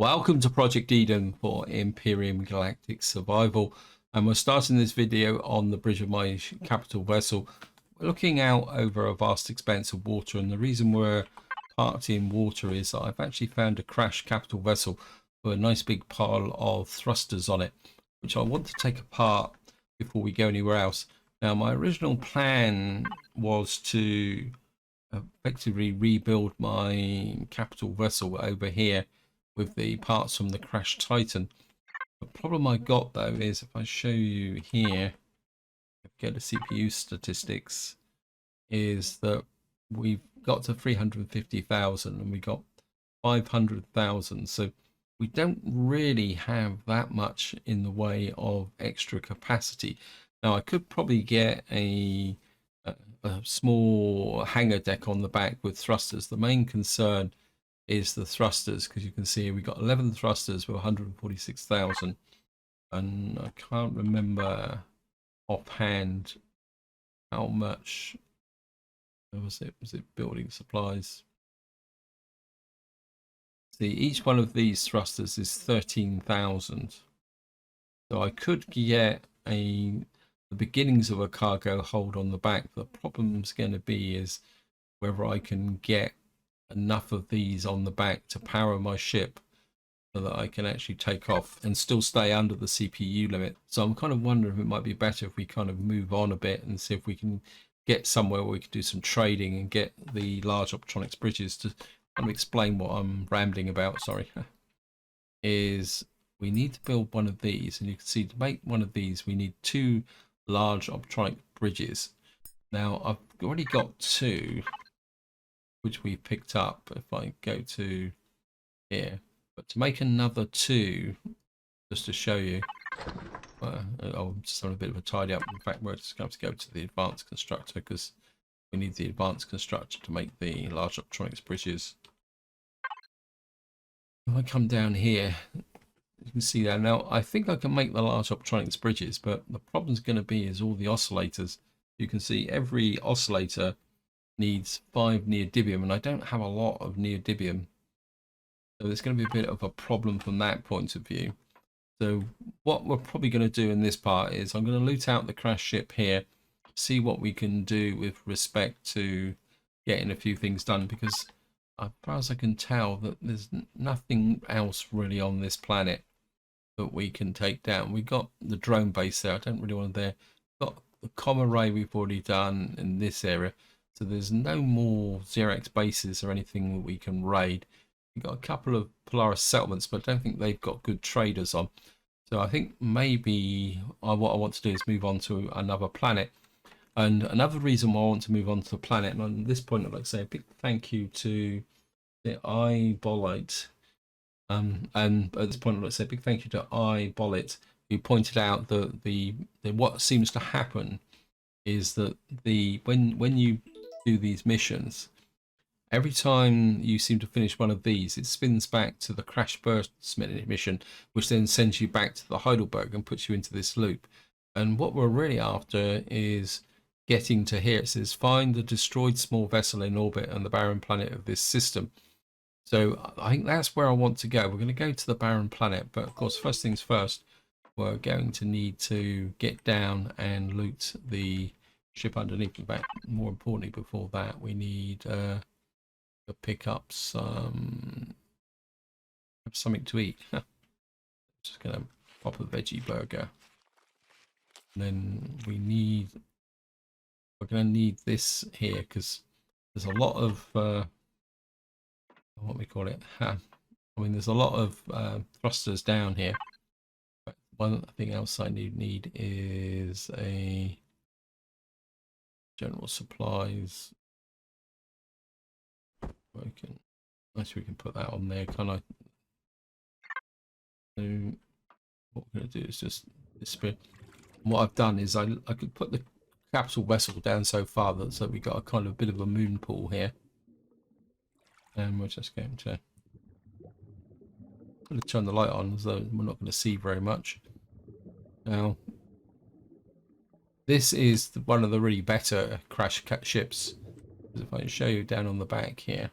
Welcome to Project Eden for Empyrion Galactic Survival, and we're starting this video on the bridge of my capital vessel. We're looking out over a vast expanse of water, and the reason we're parked in water is that I've actually found a crashed capital vessel with a nice big pile of thrusters on it, which I want to take apart before we go anywhere else. Now, my original plan was to effectively rebuild my capital vessel over here with the parts from the crashed Titan. The problem I got though is if I show you here, get the CPU statistics, is that we've got to 350,000 and we got 500,000. So we don't really have that much in the way of extra capacity. Now I could probably get a small hangar deck on the back with thrusters. The main concern is the thrusters, because you can see we got 11 thrusters with 146,000, and I can't remember offhand how much was it building supplies. See, each one of these thrusters is 13,000, so I could get the beginnings of a cargo hold on the back. The problem's going to be is whether I can get enough of these on the back to power my ship so that I can actually take off and still stay under the CPU limit. So I'm kind of wondering if it might be better if we kind of move on a bit and see if we can get somewhere where we can do some trading and get the large optronics bridges. To kind of explain what I'm rambling about, sorry, is we need to build one of these, and you can see to make one of these we need 2 large optronic bridges. Now I've already got 2 which we picked up if I go to here, but to make another 2, just to show you, I'll just have a bit of a tidy up. In fact, we're just going to go to the advanced constructor because we need the advanced constructor to make the large optronics bridges. If I come down here, you can see that now I think I can make the large optronics bridges, but the problem's going to be is all the oscillators. You can see every oscillator needs 5 neodymium, and I don't have a lot of neodymium, so there's going to be a bit of a problem from that point of view. So what we're probably going to do in this part is I'm going to loot out the crash ship here, see what we can do with respect to getting a few things done, because as far as I can tell that there's nothing else really on this planet that we can take down. We got the drone base there, I don't really want to there. Got the comm array we've already done in this area. So there's no more Xerox bases or anything that we can raid. We've got a couple of Polaris settlements, but I don't think they've got good traders on. So I think maybe what I want to do is move on to another planet. And another reason why I want to move on to the planet, and on this point I'd like to say a big thank you to the iBolite. And at this point I'd like to say a big thank you to iBolite, who pointed out that the what seems to happen is that when you do these missions, every time you seem to finish one of these, it spins back to the crash bursts mission, which then sends you back to the Heidelberg and puts you into this loop. And what we're really after is getting to here. It says find the destroyed small vessel in orbit on the barren planet of this system. So I think that's where I want to go. We're going to go to the barren planet, but of course first things first, we're going to need to get down and loot the ship underneath. In fact, more importantly, before that, we need to pick up something to eat. Just gonna pop a veggie burger, and then we're gonna need this here because there's a lot of what we call it. I mean, there's a lot of thrusters down here. But one thing else I need is a general supplies. We can put that on there, can I? So what we're going to do is just disappear. What I've done is I could put the capital vessel down so far that so we got a kind of bit of a moon pool here, and we're just going to turn the light on, as though we're not going to see very much. Now, this is one of the really better crash ships. If I can show you down on the back here,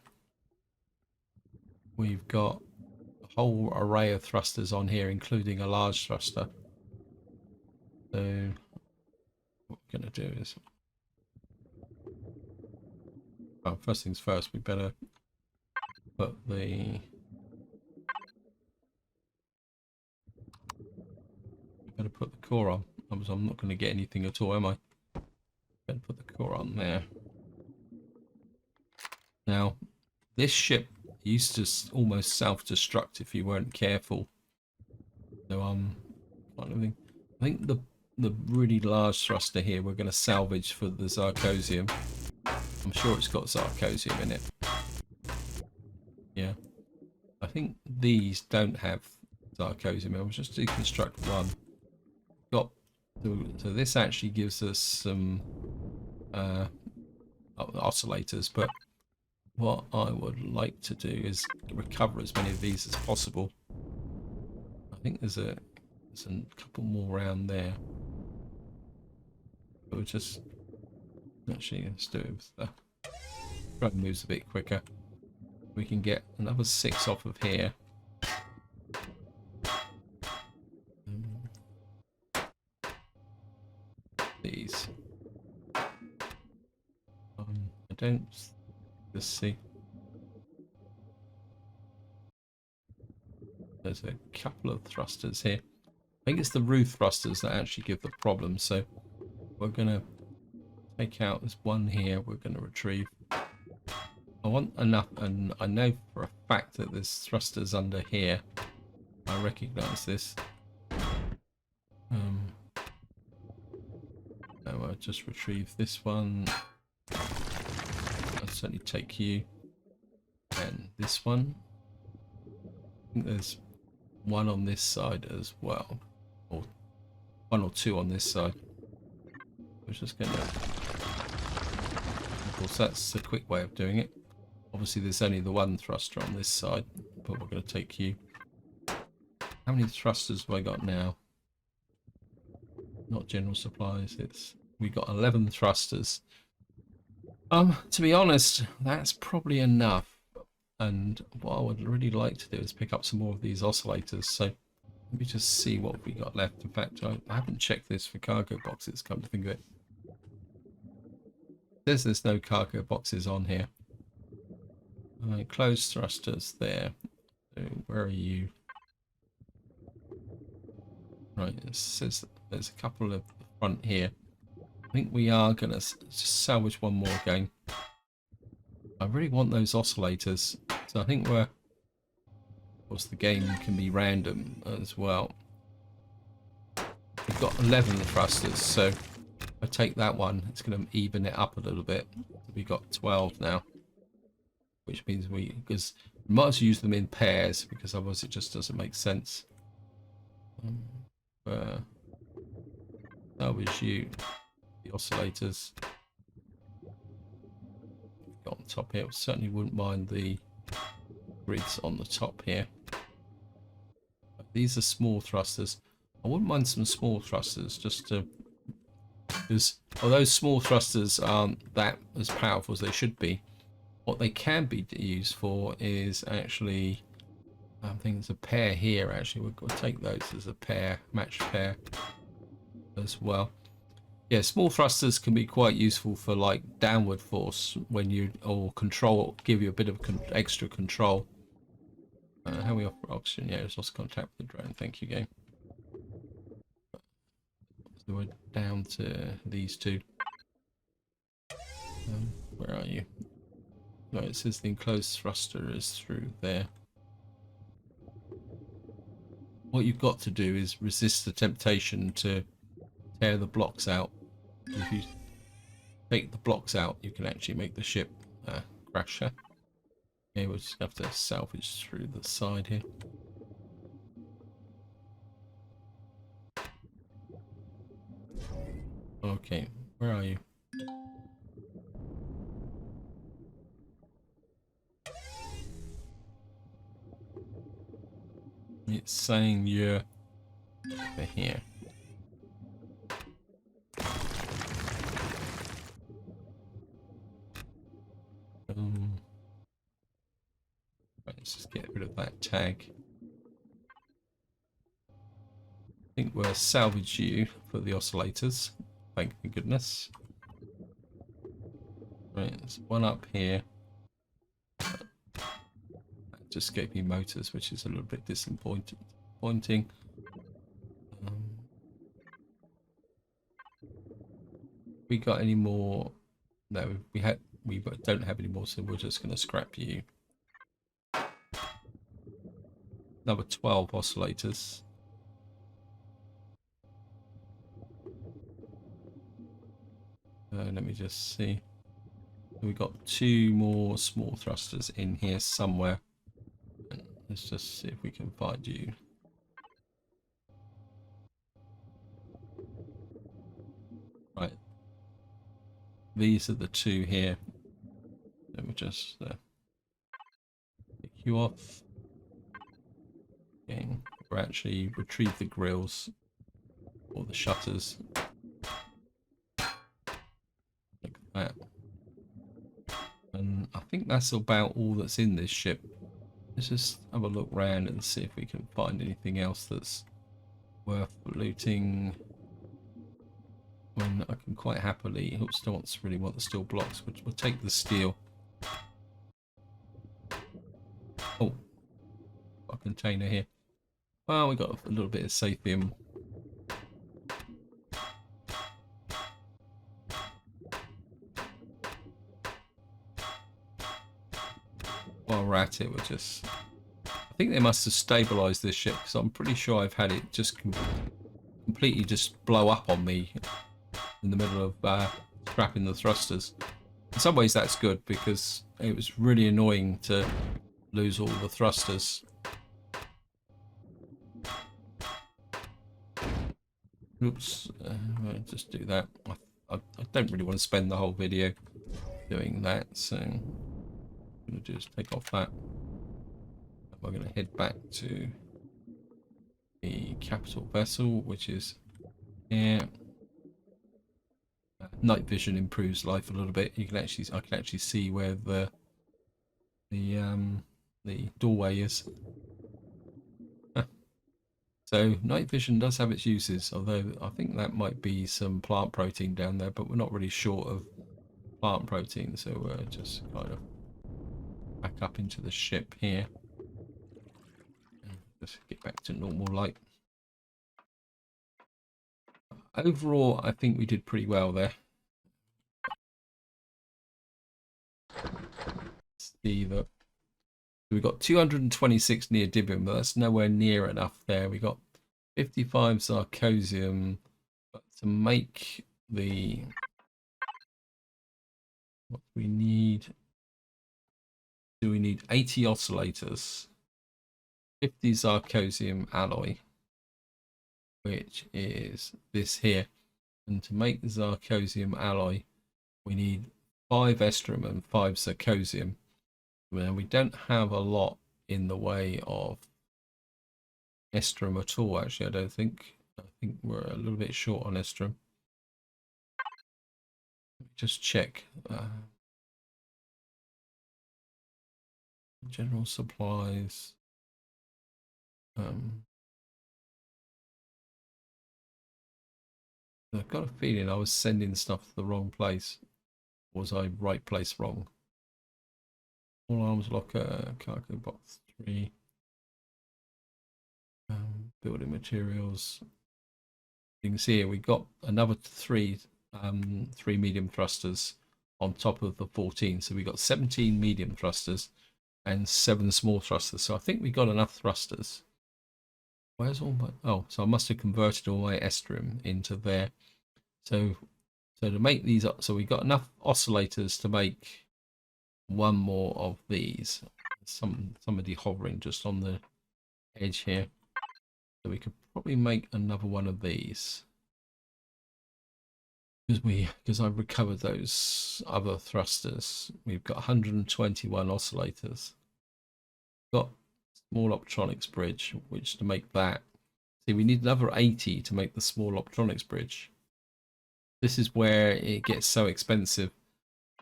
we've got whole array of thrusters on here, including a large thruster. So what we're going to do is, well, first things first, we better put the core on. Otherwise I'm not going to get anything at all, am I? Better put the core on there. Now, this ship used to almost self-destruct if you weren't careful. So I think the really large thruster here we're going to salvage for the Zarcosium. I'm sure it's got Zarcosium in it. Yeah, I think these don't have Zarcosium. I was just deconstruct one. So this actually gives us some oscillators, but what I would like to do is recover as many of these as possible. I think there's a couple more around there. But we'll just actually let's do it with the drone moves a bit quicker. We can get another 6 off of here. These. I don't. Let's see. There's a couple of thrusters here. I think it's the roof thrusters that actually give the problem. So we're gonna take out this one here. We're gonna retrieve. I want enough, and I know for a fact that there's thrusters under here. I recognise this. I'll just retrieve this one. I'll certainly take you. And this one. I think there's one on this side as well. Or 1 or 2 on this side. We're just going to... Of course, that's a quick way of doing it. Obviously, there's only the one thruster on this side. But we're going to take you. How many thrusters have I got now? Not general supplies. We got 11 thrusters. To be honest, that's probably enough. And what I would really like to do is pick up some more of these oscillators. So let me just see what we got left. In fact, I haven't checked this for cargo boxes, come to think of it. There's no cargo boxes on here. Closed thrusters there. So where are you? Right, it says there's a couple of the front here. I think we are going to just salvage one more again. I really want those oscillators. So I think of course the game can be random as well. We've got 11 thrusters, so if I take that one, it's going to even it up a little bit. We've got 12 now. Which means because we might as well use them in pairs, because otherwise it just doesn't make sense. That was you. The oscillators got on top here. Certainly wouldn't mind the grids on the top here. But these are small thrusters. I wouldn't mind some small thrusters just to, because although small thrusters aren't that as powerful as they should be, what they can be used for is actually, I think there's a pair here actually. We'll take those as a pair, matched pair as well. Yeah, small thrusters can be quite useful for like downward force when you, or control, give you a bit of extra control. How we offer oxygen? Yeah, it's lost contact with the drone. Thank you, game. So we're down to these two. Where are you? No, it says the enclosed thruster is through there. What you've got to do is resist the temptation to tear the blocks out. If you take the blocks out, you can actually make the ship crash. Okay, we'll just have to salvage through the side here. Okay, where are you? It's saying you're over here. Right, let's just get rid of that tag. think we'll salvage you for the oscillators. Thank goodness. Right, there's one up here. Just gave me motors, which is a little bit disappointing. We got any more? No, we don't have any more, so we're just going to scrap you. Another 12 oscillators. Let me just see. We've got 2 more small thrusters in here somewhere. Let's just see if we can find you. Right. These are the 2 here. Let me just pick you off. Okay. We'll actually retrieve the grills or the shutters. Like that. And I think that's about all that's in this ship. Let's just have a look around and see if we can find anything else that's worth looting. When I can quite happily, who still really want the steel blocks, which we'll take the steel. Oh, got a container here. Well, we got a little bit of saphium. While we're at it, we'll just... I think they must have stabilised this ship, because I'm pretty sure I've had it just completely just blow up on me in the middle of scrapping the thrusters. In some ways that's good, because it was really annoying to lose all the thrusters. Oops, I'll just do that. I don't really want to spend the whole video doing that, so I'm going to just take off that. We're going to head back to the capital vessel, which is here. Night vision improves life a little bit. I can actually see where the doorway is. So night vision does have its uses, although I think that might be some plant protein down there, but we're not really short of plant protein, so we're just kind of back up into the ship here. Just get back to normal light. Overall, I think we did pretty well there. See that we got 226 neodymium, but that's nowhere near enough there. We got 55 zirconium, but to make the what we need, we need 80 oscillators, 50 zirconium alloy, which is this here, and to make the zirconium alloy we need 5 estrium and 5 zirconium. Well, we don't have a lot in the way of estrium at all, actually. I don't think. I think we're a little bit short on estrium. Just check. General supplies. I've got a feeling I was sending stuff to the wrong place. Was I right place wrong? All arms locker, cargo box 3. Building materials. You can see here we got another 3 medium thrusters on top of the 14. So we got 17 medium thrusters and 7 small thrusters. So I think we got enough thrusters. Where's all my... Oh, so I must have converted all my estrium into there. So to make these up, so we got enough oscillators to make 1 more of these. Somebody hovering just on the edge here. So we could probably make another one of these. Because I've recovered those other thrusters. We've got 121 oscillators. Got small optronics bridge, which to make that. See, we need another 80 to make the small optronics bridge. This is where it gets so expensive,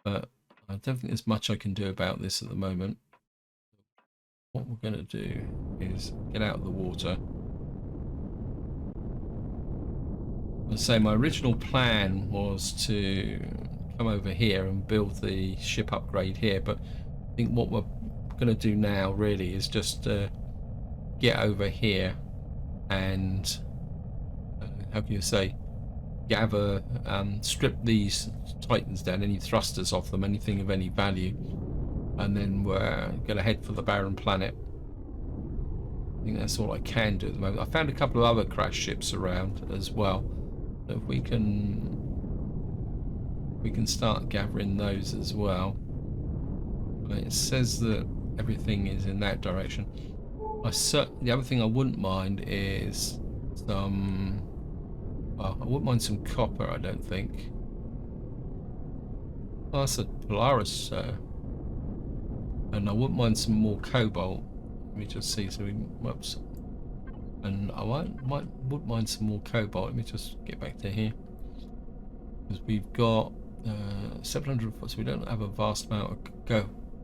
but I don't think there's much I can do about this at the moment. What we're going to do is get out of the water. So my original plan was to come over here and build the ship upgrade here, but I think what we're going to do now really is just get over here and how can you say, gather, strip these titans down, any thrusters off them, anything of any value, and then we're going to head for the barren planet. I think that's all I can do at the moment. I found a couple of other crash ships around as well. So if we can start gathering those as well. It says that everything is in that direction. The other thing I wouldn't mind is some. Well, I wouldn't mind some copper. I don't think. Oh, that's a Polaris, and I wouldn't mind some more cobalt. Let me just see. So whoops. And I would mind some more cobalt. Let me just get back to here because we've got 700. So we don't have a vast amount of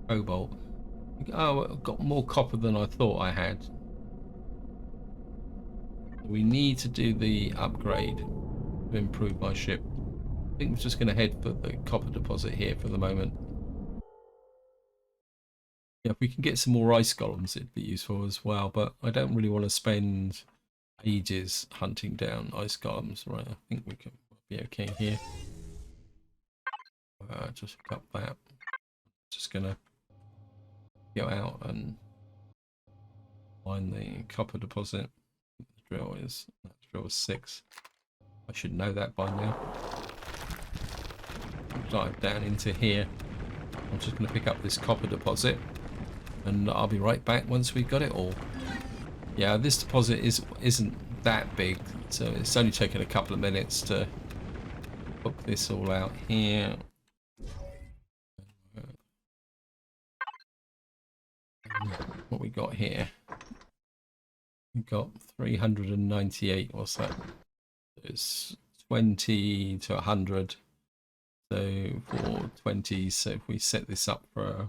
cobalt. Oh, I've got more copper than I thought I had. We need to do the upgrade to improve my ship. I think we're just going to head for the copper deposit here for the moment. Yeah, if we can get some more ice golems, it'd be useful as well. But I don't really want to spend ages hunting down ice golems. Right, I think we can be okay here. Just cut that. Just going to go out and find the copper deposit. The drill is 6. I should know that by now. Dive down into here. I'm just going to pick up this copper deposit, and I'll be right back once we've got it all. Yeah, this deposit isn't that big, so it's only taken a couple of minutes to book this all out here. What we got here? We've got 398. What's that? It's 20 to 100. So for 20, so if we set this up for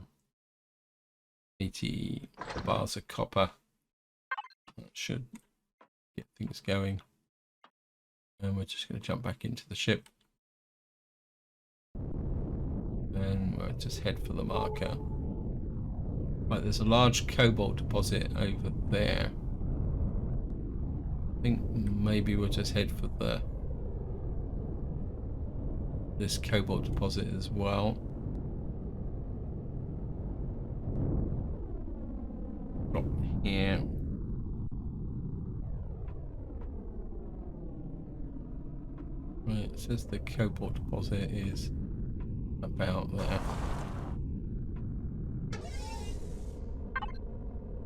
80 bars of copper, that should get things going. And we're just going to jump back into the ship. And we'll just head for the marker. Right, there's a large cobalt deposit over there. I think maybe we'll just head for this cobalt deposit as well. Drop here. Right, it says the cobalt deposit is about there.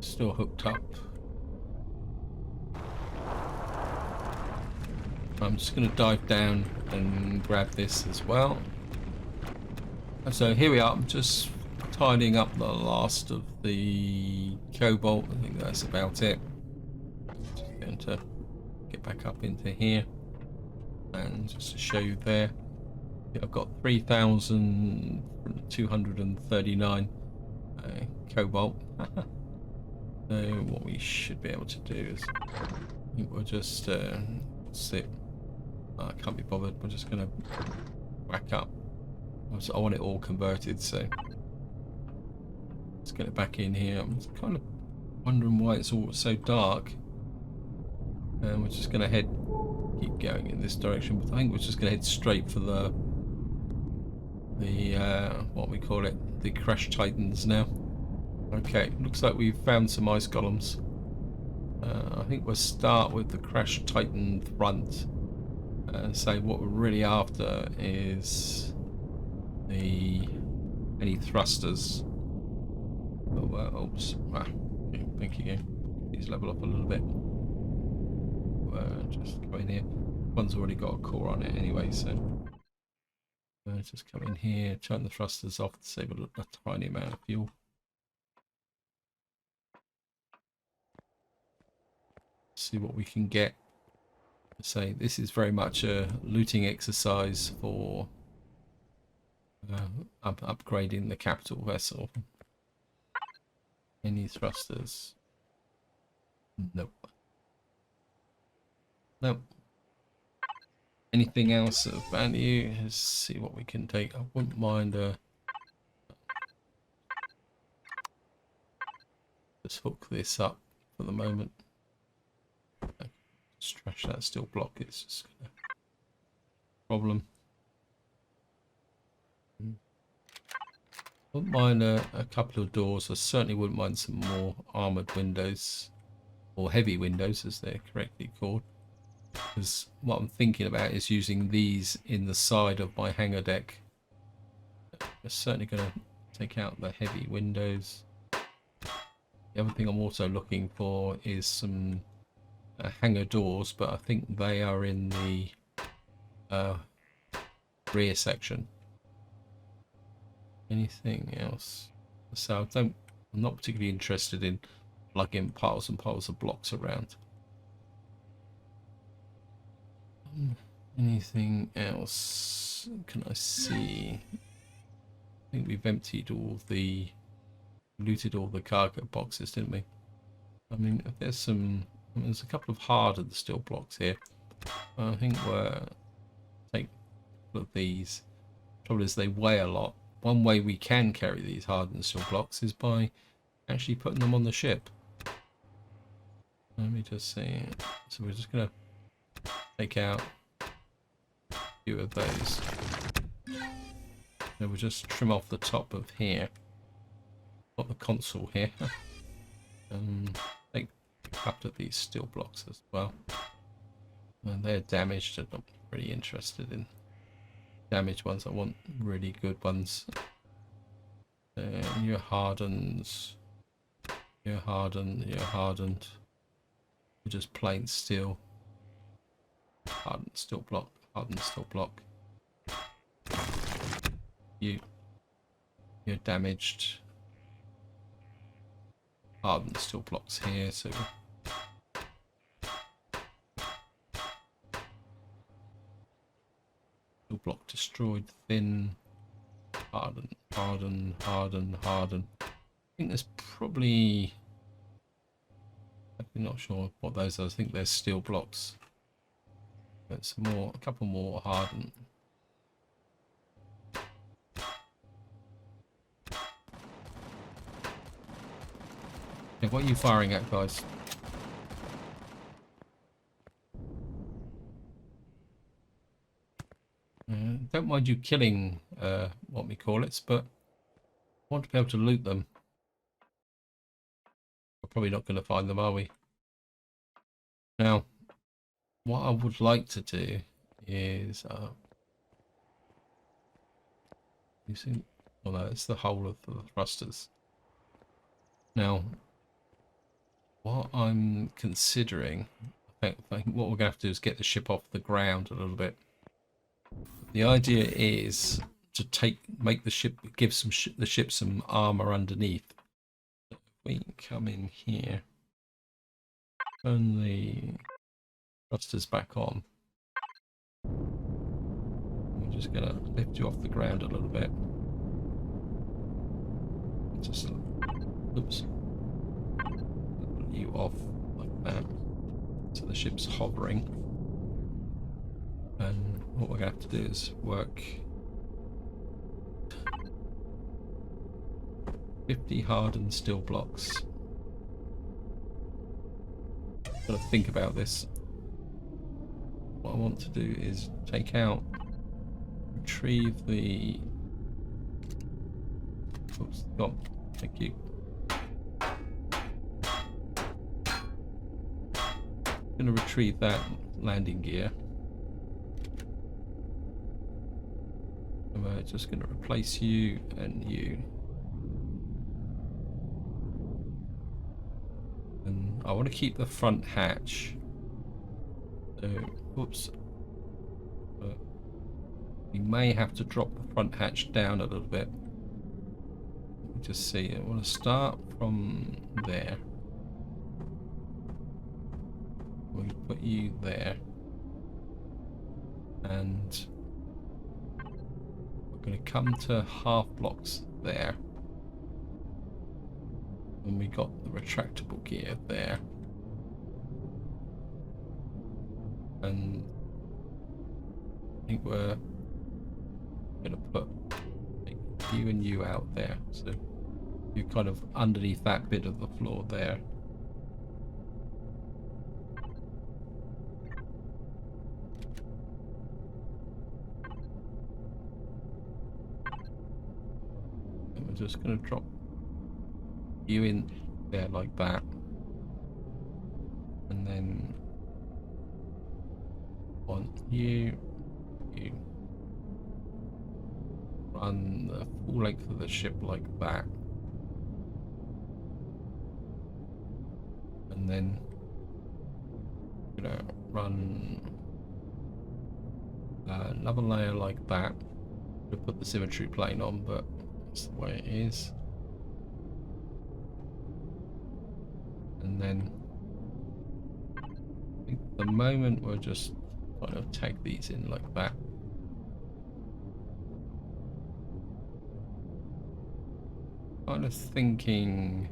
Still hooked up. I'm just going to dive down and grab this as well. And so here we are. I'm just tidying up the last of the cobalt. I think that's about it. Just going to get back up into here. And just to show you there, I've got 3,239 cobalt. So what we should be able to do is, I think we'll just sit. I can't be bothered. We're just going to whack up. I want it all converted, so let's get it back in here. I'm kind of wondering why it's all so dark. And we're just going to keep going in this direction. But I think we're just going to head straight for the what we call it, the crash titans now. Okay, looks like we've found some ice golems. I think we'll start with the crash titan front. So what we're really after is any thrusters. Oh, oops. Okay, thank you again. Please level up a little bit. Just go in here. One's already got a core on it anyway, so just come in here, turn the thrusters off to save a tiny amount of fuel. See what we can get. Say this is very much a looting exercise for upgrading the capital vessel. Any thrusters? Nope. Nope. Anything else of value? Let's see what we can take. I wouldn't mind just hook this up for the moment. Stretch that steel block. It's just a problem. Wouldn't mind a couple of doors. I certainly wouldn't mind some more armored windows, or heavy windows as they're correctly called. Because what I'm thinking about is using these in the side of my hangar deck. I'm certainly going to take out the heavy windows. The other thing I'm also looking for is some hangar doors, but I think they are in the rear section. Anything else? So I'm not particularly interested in plugging piles and piles of blocks around. Anything else can I see? I think we've emptied looted all the cargo boxes, didn't we? I mean, if there's there's a couple of hardened steel blocks here. I think we'll take a couple of these. Trouble is they weigh a lot. One way we can carry these hardened steel blocks is by actually putting them on the ship. Let me just see. So we're just going to take out a few of those. So we'll just trim off the top of here. Got the console here. Take a couple of these steel blocks as well. And they're damaged. I'm not really interested in damaged ones. I want really good ones. You're hardened. You're hardened. You're hardened. You're just plain steel. Hardened steel block. Hardened steel block. You're damaged. Hardened steel blocks here. So steel block destroyed. Thin. Harden, harden, harden, harden. I think there's probably... I'm not sure what those are. I think they're steel blocks. But some more, a couple more harden. Yeah, what are you firing at, guys? Don't mind you killing what we call it, but I want to be able to loot them. We're probably not going to find them, are we? Now, what I would like to do is using, well, no, it's the whole of the thrusters. Now, what I'm considering, I think what we're going to have to do is get the ship off the ground a little bit. The idea is to make the ship, give the ship some armor underneath. If we come in here, turn the thrusters back on. We're just going to lift you off the ground a little bit. Just, oops, put you off like that, so the ship's hovering. And what we're going to have to do is work 50 hardened steel blocks. Got to think about this. What I want to do is take out, retrieve the... Oops, gone. Thank you. I'm going to retrieve that landing gear. And we're just going to replace you and you. And I want to keep the front hatch. So, whoops. But we may have to drop the front hatch down a little bit. Let me just see. I want to start from there. We'll put you there. And we're going to come to half blocks there. And we got the retractable gear there. And think we're going to put you and you out there. So you're kind of underneath that bit of the floor there. And we're just going to drop you in there like that. And then on you run the full length of the ship like that. And then I'm gonna run another layer like that to put the symmetry plane on, but that's the way it is. And then I think at the moment we'll just kind of tag these in like that. Kind of thinking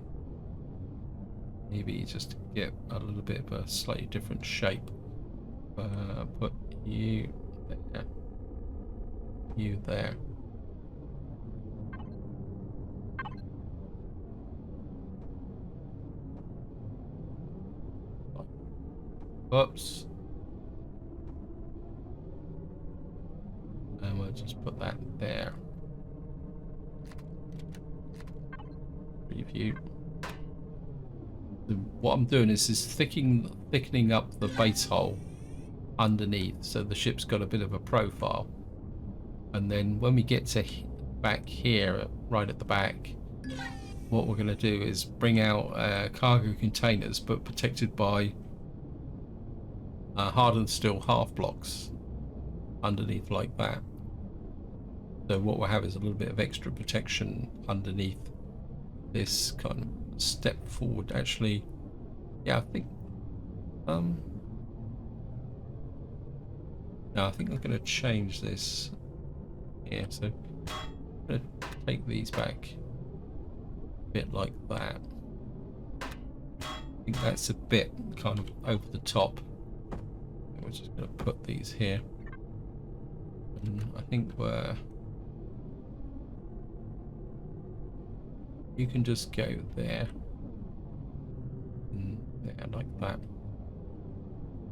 maybe just to get a little bit of a slightly different shape. Put you there, you there. Oops. And we'll just put that there. Preview. What I'm doing is thickening up the base hull underneath, so the ship's got a bit of a profile. And then when we get to back here, right at the back, what we're going to do is bring out cargo containers, but protected by hardened steel half blocks underneath like that. So what we'll have is a little bit of extra protection underneath this kind of step forward. Actually, yeah, I think no, I think I'm going to change this here. So I'm going to take these back a bit like that. I think that's a bit kind of over the top. We're just going to put these here. And I think you can just go there and there like that.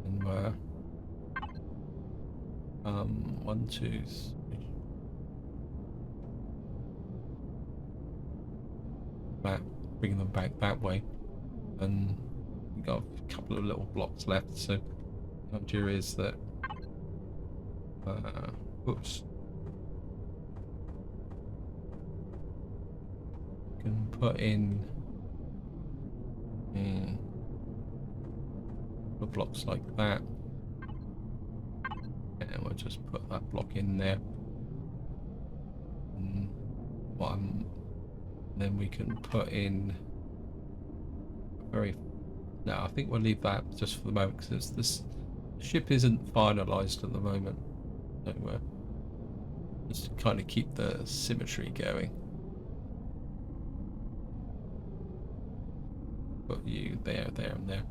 And we're 1, 2, 3. That, bring them back that way, and we've got a couple of little blocks left. So the idea is that oops, can put in the blocks like that, and we'll just put that block in there. And then we can put in no, I think we'll leave that just for the moment, because this ship isn't finalized at the moment. So just to kind of keep the symmetry going. Put you there, there, and there.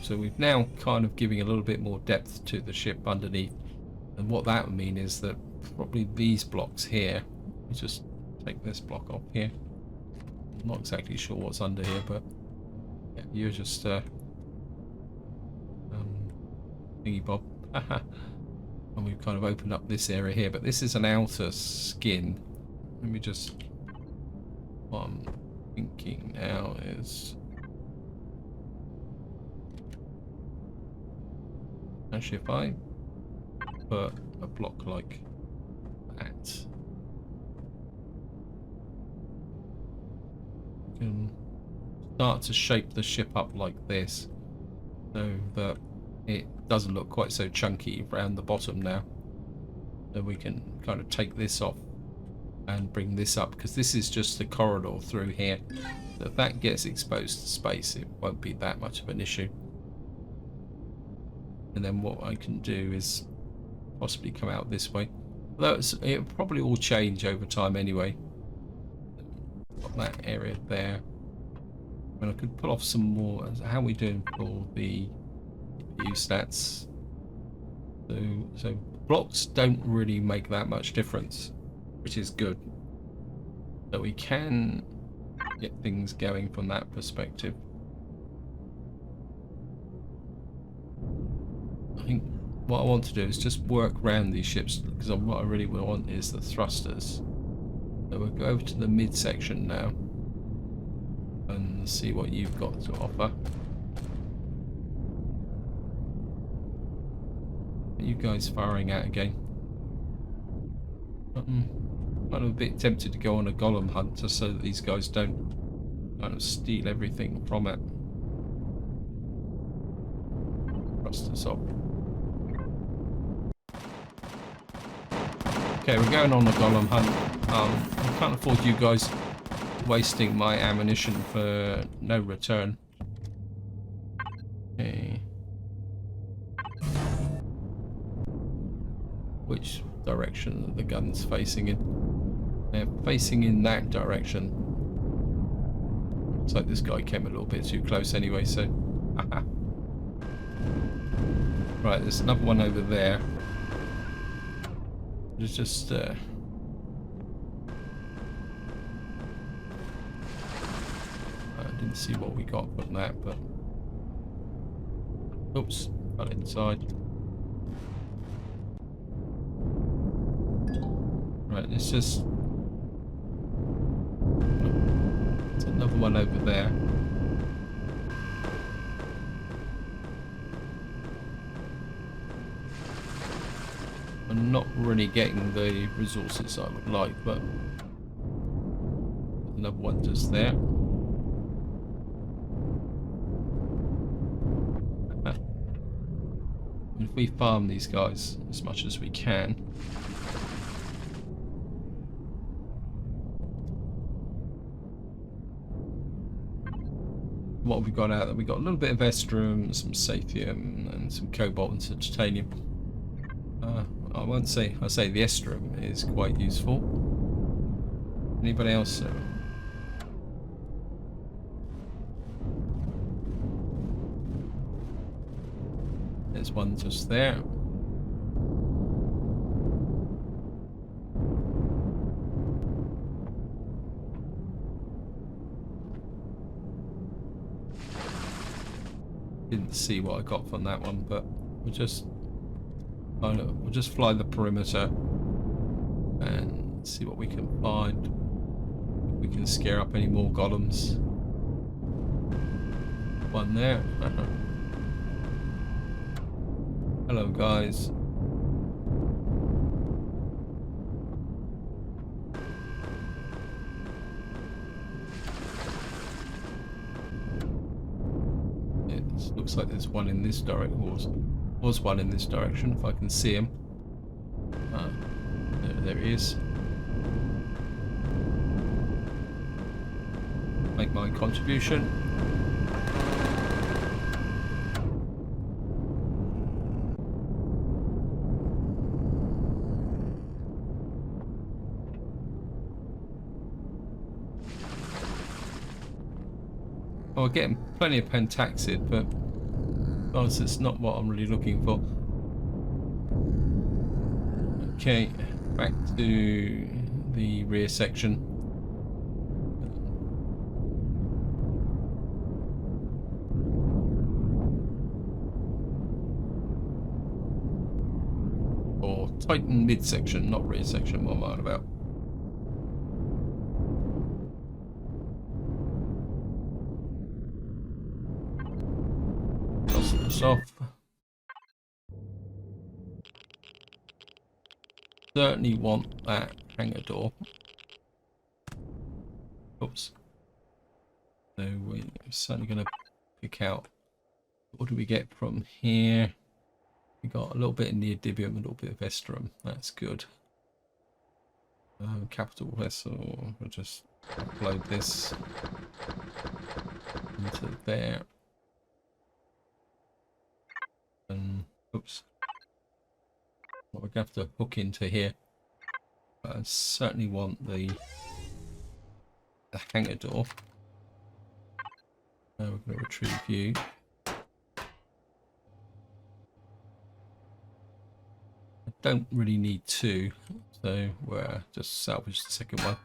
So we've now kind of giving a little bit more depth to the ship underneath. And what that would mean is that probably these blocks here, we just take this block off here. I'm not exactly sure what's under here, but yeah, you're just thingy bob. And we've kind of opened up this area here, but this is an outer skin. Let me just, what I'm thinking now is, actually if I put a block like that, we can start to shape the ship up like this, so that it doesn't look quite so chunky around the bottom now. Then we can kind of take this off and bring this up, because this is just the corridor through here. So if that gets exposed to space, it won't be that much of an issue. And then what I can do is possibly come out this way. Although it'll probably all change over time anyway. Got that area there. And I could pull off some more. How are we doing for the CPU stats? So blocks don't really make that much difference, which is good. So we can get things going from that perspective. I think what I want to do is just work around these ships, because what I really want is the thrusters. So we'll go over to the midsection now and see what you've got to offer. Are you guys firing out again? I'm a bit tempted to go on a golem hunt just so that these guys don't kind of steal everything from it. Thrusters up. Okay, we're going on a golem hunt. I can't afford you guys wasting my ammunition for no return. Okay. Which direction are the guns facing in? They're facing in that direction. Looks like this guy came a little bit too close anyway, so... Right, there's another one over there. It's just... I didn't see what we got from that, but... Oops, got inside. Right, it's just... There's another one over there. I'm not really getting the resources I would like, but... Another one just there. If we farm these guys as much as we can... What have we got out there? We got a little bit of estrum, some saphium, and some cobalt and some titanium. I won't say. I say the estrum is quite useful. Anybody else? There's one just there. Didn't see what I got from that one, but we'll just fly the perimeter and see what we can find. If we can scare up any more golems. One there. Hello, guys. Looks like there's one in this direction. Was one in this direction, if I can see him. There he is. Make my contribution. Oh, we're getting plenty of pentaxid, but honestly, it's not what I'm really looking for. Okay, back to the rear section. Or Titan midsection, not rear section, what am I on about? Off. Certainly want that hangar door. Oops. So we're certainly going to pick out, what do we get from here? We got a little bit of neodymium, a little bit of estrum. That's good. Capital vessel. We'll just upload this into there. And oops, well, we're going to have to hook into here. But I certainly want the hangar door. Now we're going to retrieve you. don't really need two, so we'll just salvage the second one.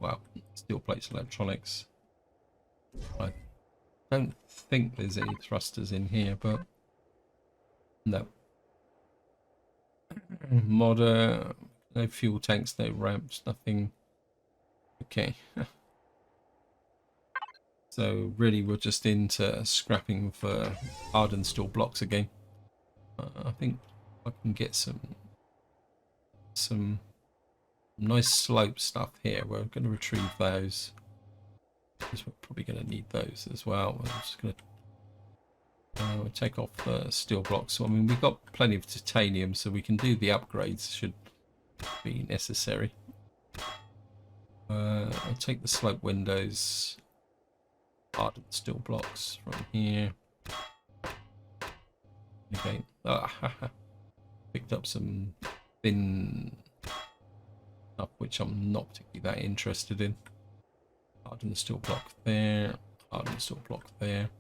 Well, steel plates, electronics. I don't think there's any thrusters in here, but no. Modder, no fuel tanks, no ramps, nothing. Okay. So really we're just into scrapping for hardened steel blocks again. I think I can get some nice slope stuff here. We're going to retrieve those because we're probably going to need those as well. We're just going to we'll take off the steel blocks. So, I mean, we've got plenty of titanium, so we can do the upgrades should be necessary. I'll take the slope windows, hardened steel blocks from here. Okay, picked up some thin stuff which I'm not particularly that interested in. Hardened steel block there, hardened steel block there.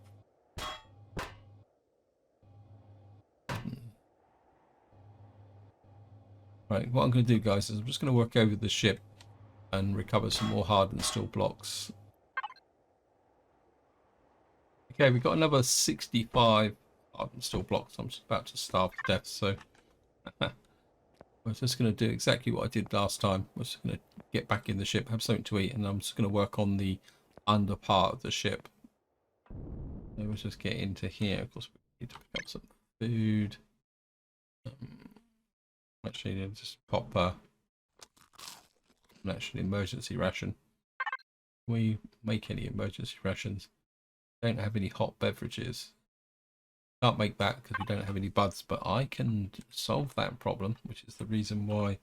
Right, what I'm going to do, guys, is I'm just going to work over the ship and recover some more hardened steel blocks. Okay, we've got another 65 hardened steel blocks. I'm just about to starve to death, so we're just going to do exactly what I did last time. We're just going to get back in the ship, have something to eat, and I'm just going to work on the under part of the ship. So we'll just get into here. Of course, we need to pick up some food. Actually, just pop actually emergency ration. We make any emergency rations. Don't have any hot beverages. Can't make that because we don't have any buds, but I can solve that problem, which is the reason why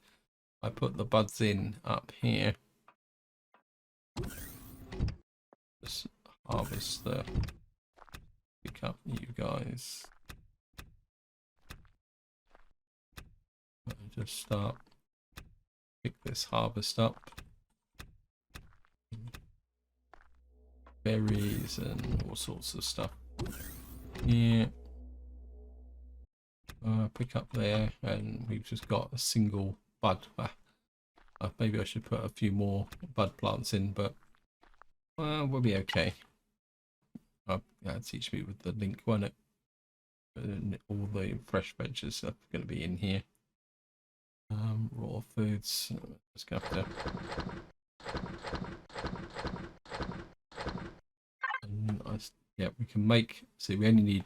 I put the buds in up here. Just harvest the pick up you guys. Just start pick this harvest up. Berries and all sorts of stuff. Yeah. Pick up there, and we've just got a single bud. Maybe I should put a few more bud plants in, but we'll be okay. Yeah, teach me with the link, won't it? And all the fresh veggies are going to be in here. Raw foods. Just gonna have to. And yeah, we can make. See, we only need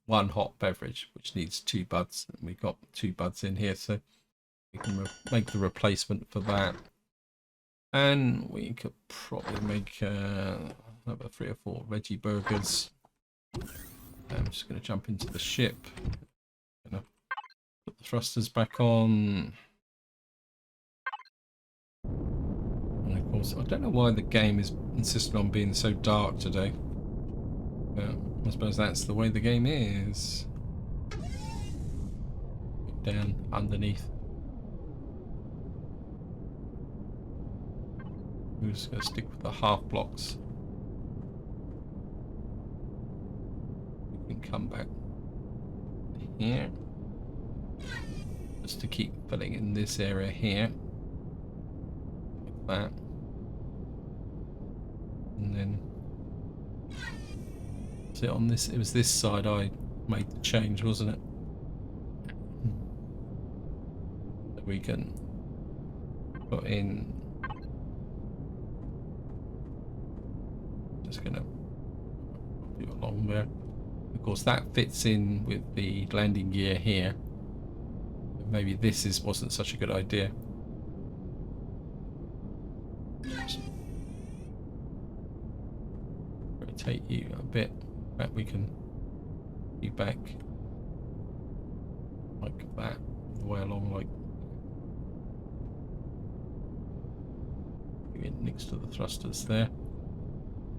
one hot beverage, which needs 2 buds, and we've got 2 buds in here, so we can make the replacement for that. And we could probably make another 3 or 4 veggie burgers. I'm just going to jump into the ship. Gonna put the thrusters back on. And of course, I don't know why the game is insisting on being so dark today. But I suppose that's the way the game is. Down underneath. We're just going to stick with the half blocks. We can come back here. Just to keep filling in this area here. Like that. And then see on this, it was this side I made the change, wasn't it? So we can put in. Just gonna do along there. Of course, that fits in with the landing gear here. Maybe this wasn't such a good idea. Rotate you a bit. In fact, we can be back like that, all the way along, like next to the thrusters there.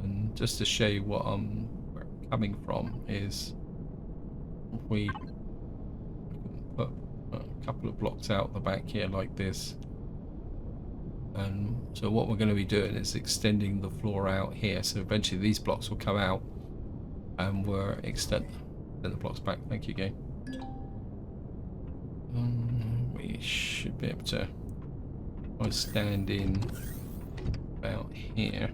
And just to show you what where I'm coming from is, if we put a couple of blocks out the back here like this, and so what we're going to be doing is extending the floor out here, so eventually these blocks will come out and we're extend the blocks back. Thank you, game. We should be able to stand in about here.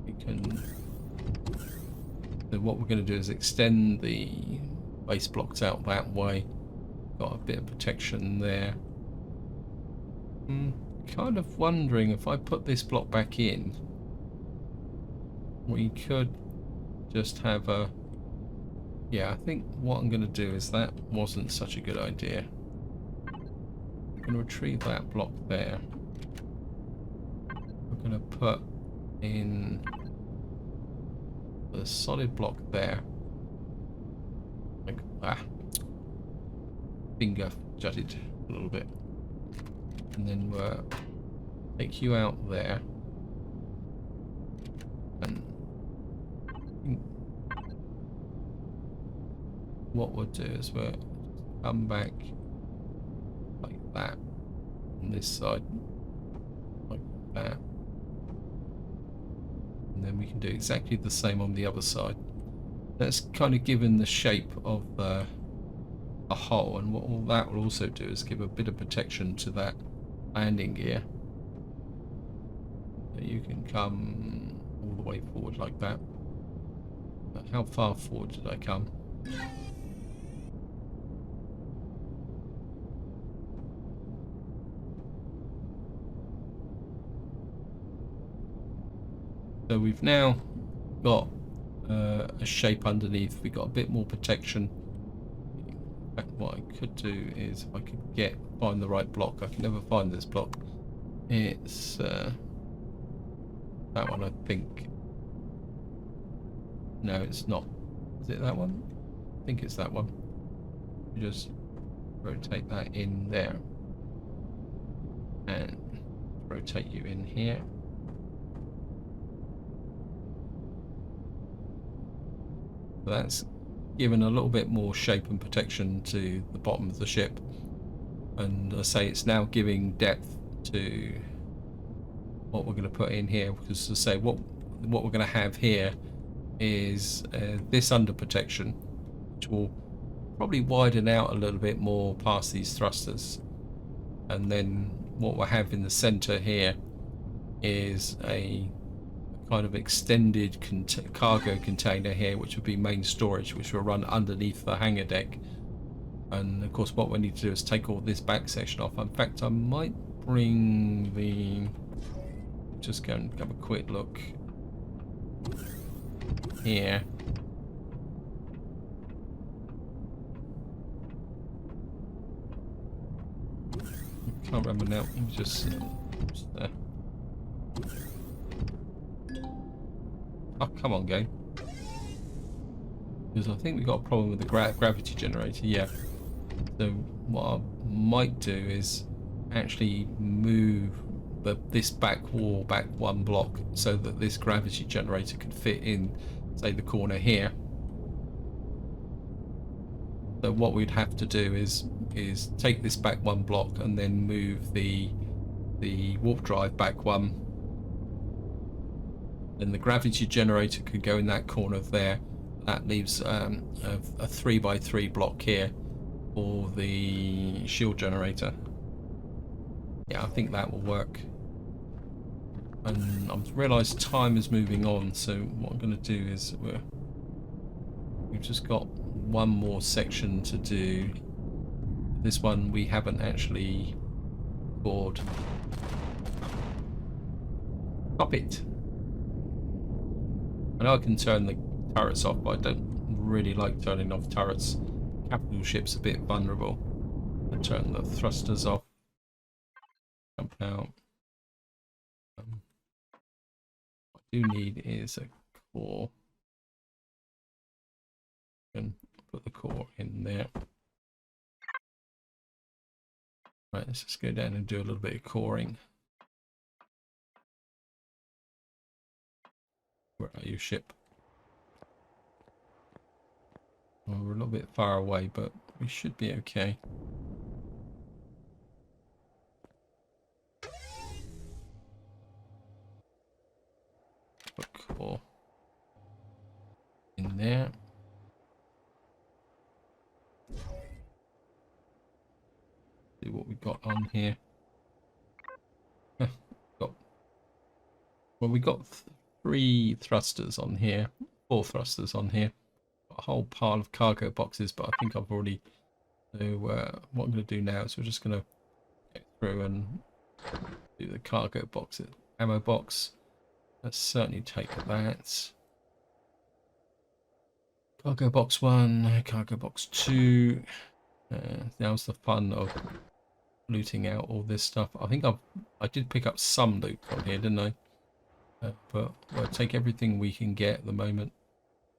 We can. So what we're going to do is extend the base blocks out that way. Got a bit of protection there. Kind of wondering if I put this block back in, we could just have a. Yeah, I think what I'm going to do is that wasn't such a good idea. I'm going to retrieve that block there. We're going to put in the solid block there. Like, finger jutted a little bit. And then we'll take you out there. And what we'll do is we'll come back like that on this side, like that, and then we can do exactly the same on the other side. That's kind of given the shape of a hole, and what all that will also do is give a bit of protection to that landing gear. So you can come all the way forward like that. But how far forward did I come? So we've now got a shape underneath. We've got a bit more protection. In fact, what I could do is if I could find the right block. I can never find this block. It's that one, I think. No, it's not. Is it that one? I think it's that one. You just rotate that in there. And rotate you in here. That's given a little bit more shape and protection to the bottom of the ship, and I say it's now giving depth to what we're going to put in here, because to say what we're going to have here is this under protection, which will probably widen out a little bit more past these thrusters, and then what we'll have in the center here is a kind of extended cargo container here, which would be main storage, which will run underneath the hangar deck. And of course what we need to do is take all this back section off. In fact, I might bring the, just go and have a quick look here. I can't remember now. It was just there. Oh, come on, game. Because I think we've got a problem with the gravity generator, yeah. So what I might do is actually move this back wall back one block so that this gravity generator could fit in, say, the corner here. So what we'd have to do is take this back one block and then move the warp drive back one. Then the gravity generator could go in that corner there. That leaves a 3x3 block here for the shield generator. Yeah, I think that will work. And I've realised time is moving on, so what I'm going to do is we've just got one more section to do. This one we haven't actually scored. Stop it! I know I can turn the turrets off, but I don't really like turning off turrets. Capital ship's a bit vulnerable. I turn the thrusters off. Jump out. What I do need is a core. And put the core in there. Right, let's just go down and do a little bit of coring. Where are you, ship? Well, we're a little bit far away, but we should be okay. Put core in there. See what we got on here. We got 3 thrusters on here, 4 thrusters on here. Got a whole pile of cargo boxes, but I think I've already. So what I'm going to do now is we're just going to go through and do the cargo boxes. Ammo box. Let's certainly take that. Cargo box 1, cargo box 2. Now's the fun of looting out all this stuff. I think I did pick up some loot from here, didn't I? But we'll take everything we can get at the moment.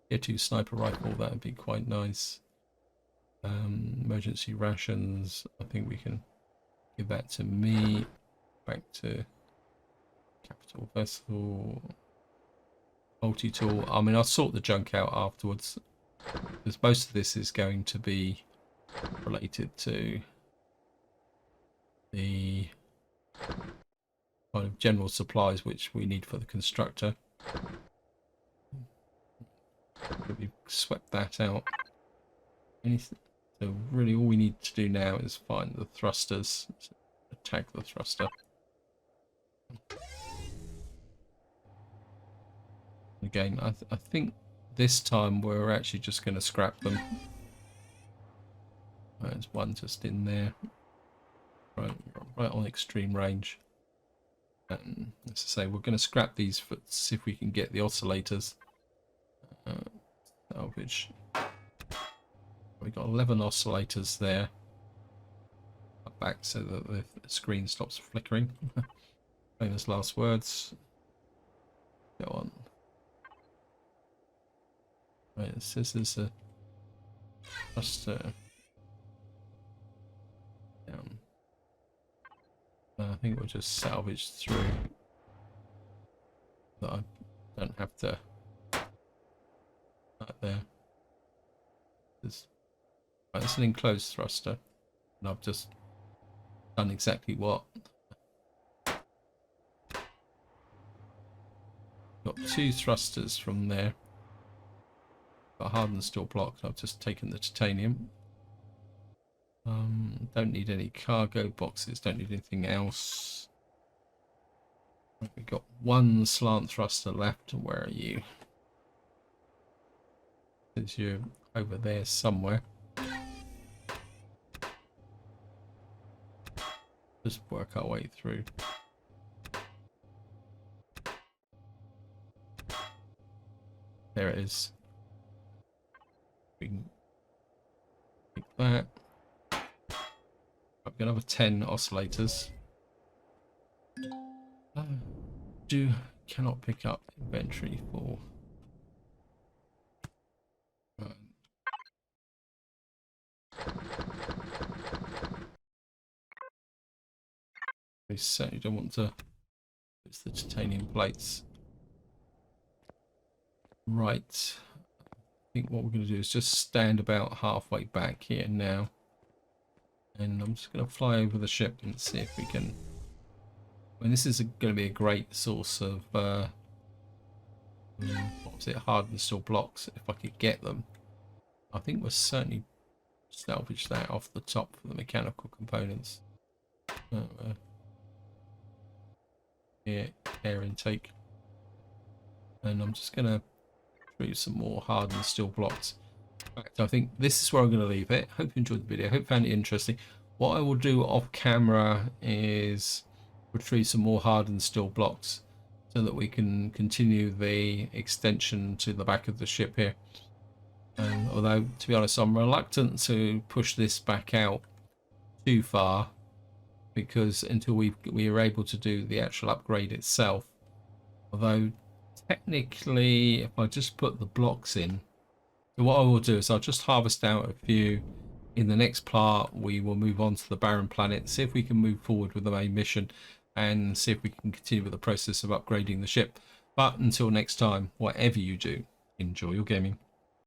Tier 2 sniper rifle, that would be quite nice. Emergency rations, I think we can give that to me. Back to capital vessel. Multi-tool. I mean, I'll sort the junk out afterwards, because most of this is going to be related to the kind of general supplies which we need for the constructor. We've swept that out. So really all we need to do now is find the thrusters. Attack the thruster. Again, I think this time we're actually just going to scrap them. There's one just in there. Right on extreme range. As I say, we're going to scrap these for see if we can get the oscillators. Salvage. We've got 11 oscillators there. Back so that the screen stops flickering. Famous last words. Go on. Right, it says there's a thruster down. I think we'll just salvage through. That I don't have to. Right there. It's an enclosed thruster, and I've just done exactly what. Got 2 thrusters from there. Got a hardened steel block. I've just taken the titanium. Don't need any cargo boxes. Don't need anything else. We've got 1 slant thruster left. Where are you? Since you're over there somewhere. Just work our way through. There it is. We can take that. I've got another 10 oscillators. Cannot pick up inventory for. We certainly don't want to use the titanium plates. Right. I think what we're going to do is just stand about halfway back here now. And I'm just going to fly over the ship and see if we can. I mean, this is going to be a great source of what was it, hardened steel blocks if I could get them. I think we'll certainly salvage that off the top for the mechanical components. Yeah, air intake. And I'm just going to through some more hardened steel blocks. Right, so I think this is where I'm going to leave it. Hope you enjoyed the video. Hope you found it interesting. What I will do off camera is retrieve some more hardened steel blocks so that we can continue the extension to the back of the ship here. Although, to be honest, I'm reluctant to push this back out too far, because until we are able to do the actual upgrade itself. Although technically, if I just put the blocks in, so what I will do is I'll just harvest out a few. In the next part, we will move on to the barren planet, see if we can move forward with the main mission, and see if we can continue with the process of upgrading the ship. But until next time, whatever you do, enjoy your gaming.